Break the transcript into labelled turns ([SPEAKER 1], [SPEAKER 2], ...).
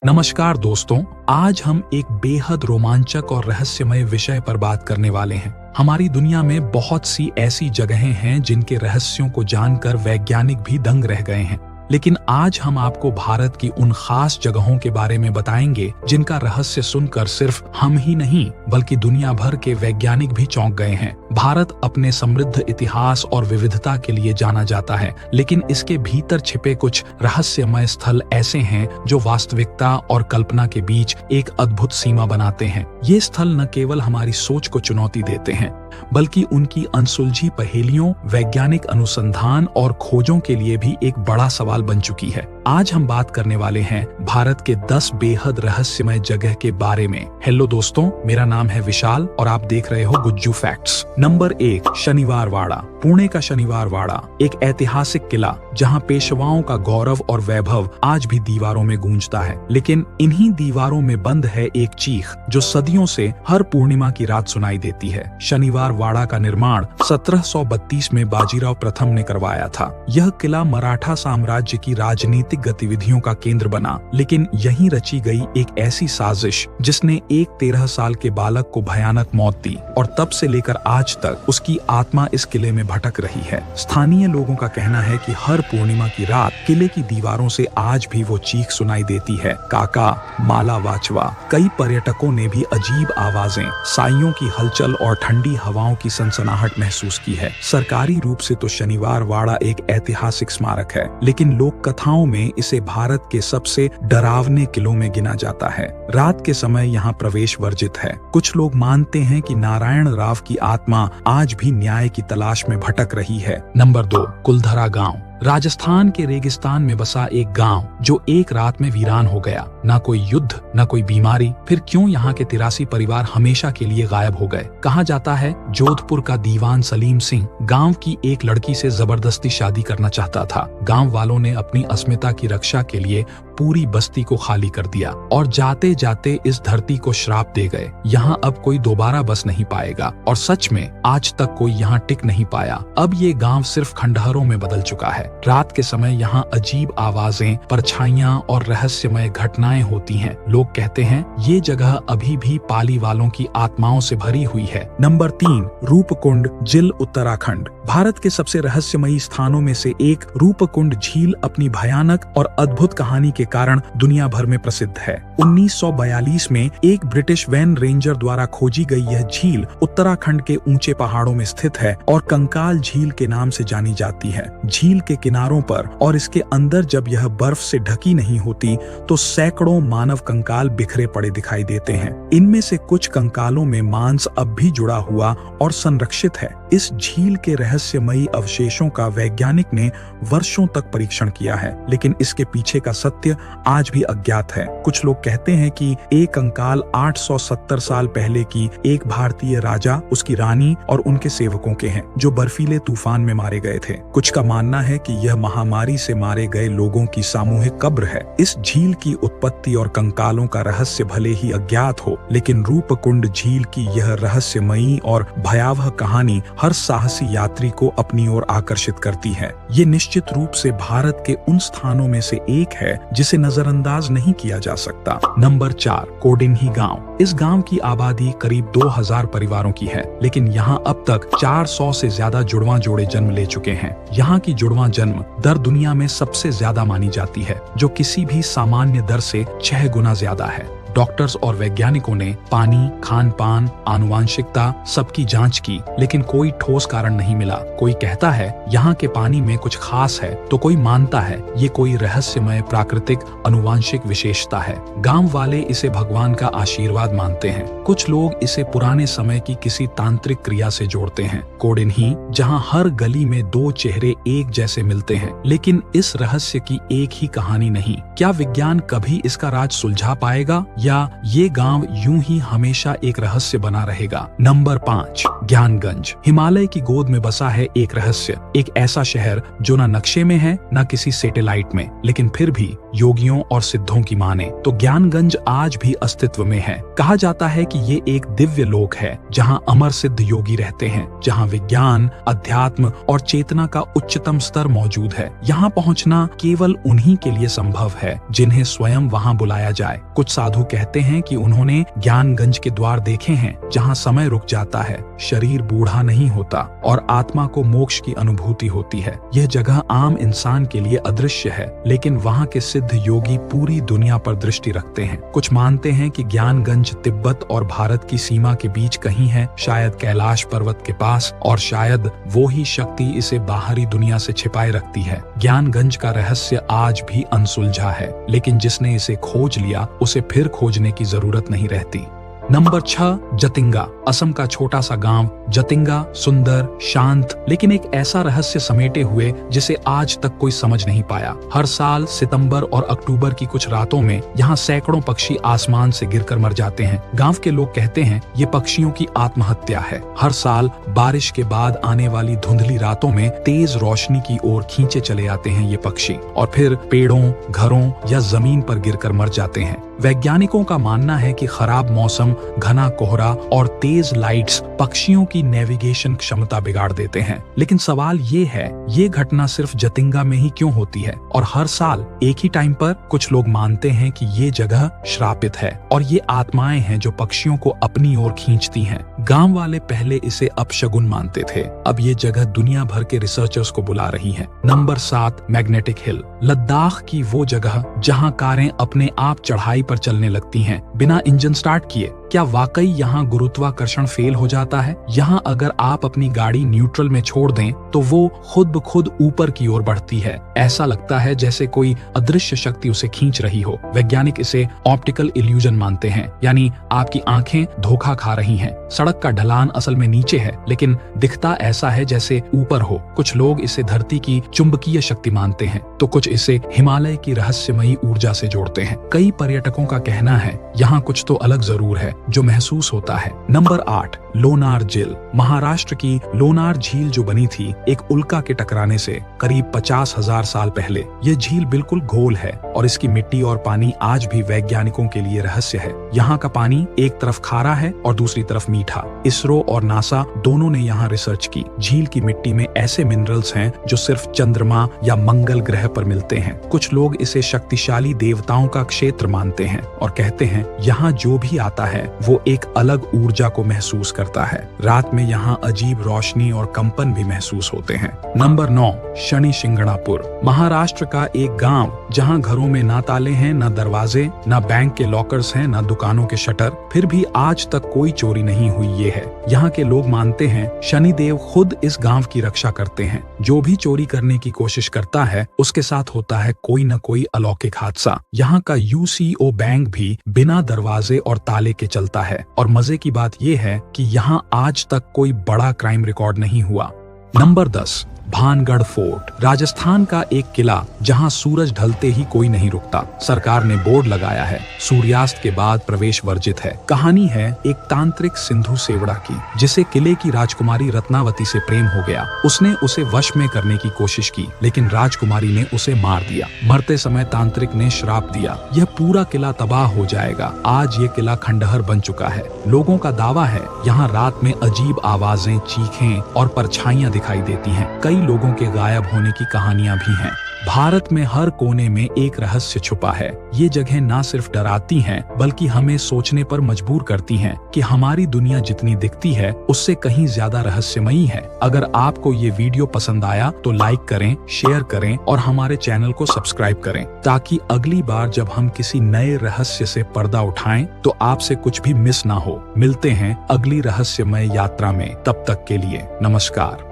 [SPEAKER 1] नमस्कार दोस्तों, आज हम एक बेहद रोमांचक और रहस्यमय विषय पर बात करने वाले हैं। हमारी दुनिया में बहुत सी ऐसी जगहें हैं जिनके रहस्यों को जानकर वैज्ञानिक भी दंग रह गए हैं। लेकिन आज हम आपको भारत की उन खास जगहों के बारे में बताएंगे जिनका रहस्य सुनकर सिर्फ हम ही नहीं बल्कि दुनिया भर के वैज्ञानिक भी चौंक गए हैं। भारत अपने समृद्ध इतिहास और विविधता के लिए जाना जाता है, लेकिन इसके भीतर छिपे कुछ रहस्यमय स्थल ऐसे हैं जो वास्तविकता और कल्पना के बीच एक अद्भुत सीमा बनाते हैं। ये स्थल न केवल हमारी सोच को चुनौती देते हैं, बल्कि उनकी अनसुलझी पहेलियों, वैज्ञानिक अनुसंधान और खोजों के लिए भी एक बड़ा सवाल बन चुकी है। आज हम बात करने वाले हैं भारत के 10 बेहद रहस्यमय जगह के बारे में। हेलो दोस्तों, मेरा नाम है विशाल और आप देख रहे हो गुज्जू फैक्ट्स। नंबर 1, शनिवार वाड़ा। पुणे का शनिवार वाड़ा एक ऐतिहासिक किला जहां पेशवाओं का गौरव और वैभव आज भी दीवारों में गूंजता है। लेकिन इन्हीं दीवारों में बंद है एक चीख जो सदियों से हर पूर्णिमा की रात सुनाई देती है। शनिवार वाड़ा का निर्माण 1732 में बाजीराव प्रथम ने करवाया था। यह किला मराठा साम्राज्य की राजनीतिक गतिविधियों का केंद्र बना, लेकिन यहीं रची गई एक ऐसी साजिश जिसने एक 13 साल के बालक को भयानक मौत दी और तब से लेकर आज तक उसकी आत्मा इस किले में भटक रही है। स्थानीय लोगों का कहना है कि हर पूर्णिमा की रात किले की दीवारों से आज भी वो चीख सुनाई देती है, काका माला वाचवा। कई पर्यटकों ने भी अजीब आवाजें, साइयों की हलचल और ठंडी हवाओं की सनसनाहट महसूस की है। सरकारी रूप से तो शनिवार वाड़ा एक ऐतिहासिक स्मारक है, लेकिन लोक कथाओं में इसे भारत के सबसे डरावने किलों में गिना जाता है। रात के समय यहाँ प्रवेश वर्जित है। कुछ लोग मानते हैं कि नारायण राव की आत्मा आज भी न्याय की तलाश में भटक रही है। नंबर 2, कुलधरा गांव। राजस्थान के रेगिस्तान में बसा एक गांव जो एक रात में वीरान हो गया। ना कोई युद्ध, ना कोई बीमारी, फिर क्यों यहाँ के 83 परिवार हमेशा के लिए गायब हो गए? कहा जाता है जोधपुर का दीवान सलीम सिंह गांव की एक लड़की से जबरदस्ती शादी करना चाहता था। गांव वालों ने अपनी अस्मिता की रक्षा के लिए पूरी बस्ती को खाली कर दिया और जाते जाते इस धरती को श्राप दे गए। यहाँ अब कोई दोबारा बस नहीं पाएगा। और सच में आज तक कोई यहाँ टिक नहीं पाया। अब ये गांव सिर्फ खंडहरों में बदल चुका है। रात के समय यहाँ अजीब आवाजें, परछाइयां और रहस्यमय घटनाएं होती हैं। लोग कहते हैं ये जगह अभी भी पाली वालों की आत्माओं से भरी हुई है। नंबर 3, रूपकुंड जिल, उत्तराखंड। भारत के सबसे रहस्यमयी स्थानों में से एक रूपकुंड झील अपनी भयानक और अद्भुत कहानी के कारण दुनिया भर में प्रसिद्ध है। 1942 में एक ब्रिटिश वैन रेंजर द्वारा खोजी गई यह झील उत्तराखंड के ऊंचे पहाड़ों में स्थित है और कंकाल झील के नाम से जानी जाती है। झील के किनारों पर और इसके अंदर जब यह बर्फ से ढकी नहीं होती तो सैकड़ों मानव कंकाल बिखरे पड़े दिखाई देते हैं। इनमें से कुछ कंकालों में मांस अब भी जुड़ा हुआ और संरक्षित है। इस झील के रहस्यमयी अवशेषों का वैज्ञानिक ने वर्षों तक परीक्षण किया है, लेकिन इसके पीछे का सत्य आज भी अज्ञात है। कुछ लोग कहते हैं कि एक कंकाल 870 साल पहले की एक भारतीय राजा, उसकी रानी और उनके सेवकों के हैं जो बर्फीले तूफान में मारे गए थे। कुछ का मानना है कि यह महामारी से मारे गए लोगों की सामूहिक कब्र है। इस झील की उत्पत्ति और कंकालों का रहस्य भले ही अज्ञात हो, लेकिन रूपकुंड झील की यह रहस्यमयी और भयावह कहानी हर साहसी यात्री को अपनी ओर आकर्षित करती है। ये निश्चित रूप से भारत के उन स्थानों में से एक है जिसे नजरअंदाज नहीं किया जा सकता। नंबर 4, कोडिन्ही गांव। इस गांव की आबादी करीब 2000 परिवारों की है, लेकिन यहाँ अब तक 400 से ज्यादा जुड़वां जोड़े जन्म ले चुके हैं। यहाँ की जुड़वां जन्म दर दुनिया में सबसे ज्यादा मानी जाती है, जो किसी भी सामान्य दर से 6 गुना ज्यादा है। डॉक्टर्स और वैज्ञानिकों ने पानी, खान पान, आनुवांशिकता सबकी जांच की, लेकिन कोई ठोस कारण नहीं मिला। कोई कहता है यहाँ के पानी में कुछ खास है, तो कोई मानता है ये कोई रहस्यमय प्राकृतिक अनुवांशिक विशेषता है। गांव वाले इसे भगवान का आशीर्वाद मानते हैं। कुछ लोग इसे पुराने समय की किसी तांत्रिक क्रिया से जोड़ते हैं। कोडिन्ही, जहाँ हर गली में 2 चेहरे एक जैसे मिलते हैं, लेकिन इस रहस्य की एक ही कहानी नहीं। क्या विज्ञान कभी इसका राज सुलझा पाएगा या ये गांव यूं ही हमेशा एक रहस्य बना रहेगा। नंबर 5, ज्ञानगंज। हिमालय की गोद में बसा है एक रहस्य, एक ऐसा शहर जो ना नक्शे में है ना किसी सैटेलाइट में, लेकिन फिर भी योगियों और सिद्धों की माने तो ज्ञानगंज आज भी अस्तित्व में है। कहा जाता है कि ये एक दिव्य लोक है जहां अमर सिद्ध योगी रहते हैं, जहां विज्ञान, अध्यात्म और चेतना का उच्चतम स्तर मौजूद है। यहाँ पहुँचना केवल उन्हीं के लिए संभव है जिन्हें स्वयं वहाँ बुलाया जाए। कुछ साधु कहते हैं कि उन्होंने ज्ञानगंज के द्वार देखे हैं जहाँ समय रुक जाता है, शरीर बूढ़ा नहीं होता और आत्मा को मोक्ष की अनुभूति होती है। यह जगह आम इंसान के लिए अदृश्य है, लेकिन वहाँ के सिद्ध योगी पूरी दुनिया पर दृष्टि रखते हैं। कुछ मानते हैं कि ज्ञानगंज तिब्बत और भारत की सीमा के बीच कहीं है, शायद कैलाश पर्वत के पास, और शायद वो ही शक्ति इसे बाहरी दुनिया से छिपाए रखती है। ज्ञानगंज का रहस्य आज भी अनसुलझा है, लेकिन जिसने इसे खोज लिया उसे फिर खोजने की जरूरत नहीं रहती। नंबर 6, जतिंगा। असम का छोटा सा गांव जतिंगा सुंदर, शांत, लेकिन एक ऐसा रहस्य समेटे हुए जिसे आज तक कोई समझ नहीं पाया। हर साल सितंबर और अक्टूबर की कुछ रातों में यहाँ सैकड़ों पक्षी आसमान से गिरकर मर जाते हैं। गांव के लोग कहते हैं ये पक्षियों की आत्महत्या है। हर साल बारिश के बाद आने वाली धुंधली रातों में तेज रोशनी की ओर खींचे चले आते हैं ये पक्षी, और फिर पेड़ों, घरों या जमीन पर गिरकर मर जाते हैं। वैज्ञानिकों का मानना है कि खराब मौसम, घना कोहरा और तेज लाइट्स पक्षियों की नेविगेशन क्षमता बिगाड़ देते हैं। लेकिन सवाल ये है, ये घटना सिर्फ जतिंगा में ही क्यों होती है और हर साल एक ही टाइम पर? कुछ लोग मानते हैं कि ये जगह श्रापित है और ये आत्माएं हैं जो पक्षियों को अपनी ओर खींचती हैं। गांव वाले पहले इसे अपशगुन मानते थे, अब ये जगह दुनिया भर के रिसर्चर्स को बुला रही है। Number 7, magnetic hill. लद्दाख की वो जगह जहाँ कारें अपने आप चढ़ाई पर चलने लगती हैं बिना इंजन स्टार्ट किए। क्या वाकई यहाँ गुरुत्वाकर्षण फेल हो जाता है? यहाँ अगर आप अपनी गाड़ी न्यूट्रल में छोड़ दें तो वो खुद ब खुद ऊपर की ओर बढ़ती है। ऐसा लगता है जैसे कोई अदृश्य शक्ति उसे खींच रही हो। वैज्ञानिक इसे ऑप्टिकल इल्यूजन मानते हैं, यानी आपकी आंखें धोखा खा रही हैं। सड़क का ढलान असल में नीचे है, लेकिन दिखता ऐसा है जैसे ऊपर हो। कुछ लोग इसे धरती की चुंबकीय शक्ति मानते हैं, तो कुछ इसे हिमालय की रहस्यमयी ऊर्जा से जोड़ते हैं। कई पर्यटकों का कहना है यहाँ कुछ तो अलग जरूर है जो महसूस होता है। नंबर 8, लोनार झील। महाराष्ट्र की लोनार झील जो बनी थी एक उल्का के टकराने से करीब 50,000 साल पहले। ये झील बिल्कुल गोल है और इसकी मिट्टी और पानी आज भी वैज्ञानिकों के लिए रहस्य है। यहाँ का पानी एक तरफ खारा है और दूसरी तरफ मीठा। इसरो और नासा दोनों ने यहाँ रिसर्च की। झील की मिट्टी में ऐसे मिनरल्स हैं जो सिर्फ चंद्रमा या मंगल ग्रह पर मिलते हैं। कुछ लोग इसे शक्तिशाली देवताओं का क्षेत्र मानते हैं और कहते हैं यहाँ जो भी आता है वो एक अलग ऊर्जा को महसूस करता है। रात में यहाँ अजीब रोशनी और कंपन भी महसूस होते हैं। नंबर 9, शनि शिंगणापुर। महाराष्ट्र का एक गांव जहाँ घरों में ना ताले हैं, ना दरवाजे, ना बैंक के लॉकर्स हैं, ना दुकानों के शटर, फिर भी आज तक कोई चोरी नहीं हुई ये है। यहाँ के लोग मानते हैं शनिदेव खुद इस गांव की रक्षा करते हैं। जो भी चोरी करने की कोशिश करता है उसके साथ होता है कोई न कोई अलौकिक हादसा। यहाँ का UCO बैंक भी बिना दरवाजे और ताले के चलता है और मजे की बात यह है कि यहाँ आज तक कोई बड़ा क्राइम रिकॉर्ड नहीं हुआ। Number 10, Bhangarh fort. राजस्थान का एक किला जहां सूरज ढलते ही कोई नहीं रुकता। सरकार ने बोर्ड लगाया है सूर्यास्त के बाद प्रवेश वर्जित है। कहानी है एक तांत्रिक सिंधु सेवड़ा की जिसे किले की राजकुमारी रत्नावती से प्रेम हो गया। उसने उसे वश में करने की कोशिश की, लेकिन राजकुमारी ने उसे मार दिया। मरते समय तांत्रिक ने श्राप दिया, यह पूरा किला तबाह हो जाएगा। आज ये किला खंडहर बन चुका है। लोगों का दावा है यहाँ रात में अजीब आवाजें, चीखें और परछाइयां दिखाई देती हैं। कई लोगों के गायब होने की कहानियां भी हैं। भारत में हर कोने में एक रहस्य छुपा है। ये जगह ना सिर्फ डराती हैं, बल्कि हमें सोचने पर मजबूर करती हैं कि हमारी दुनिया जितनी दिखती है उससे कहीं ज्यादा रहस्यमयी है। अगर आपको ये वीडियो पसंद आया तो लाइक करें, शेयर करें और हमारे चैनल को सब्सक्राइब करें, ताकि अगली बार जब हम किसी नए रहस्य से पर्दा उठाएं तो आपसे कुछ भी मिस ना हो। मिलते हैं अगली रहस्यमय यात्रा में, तब तक के लिए नमस्कार।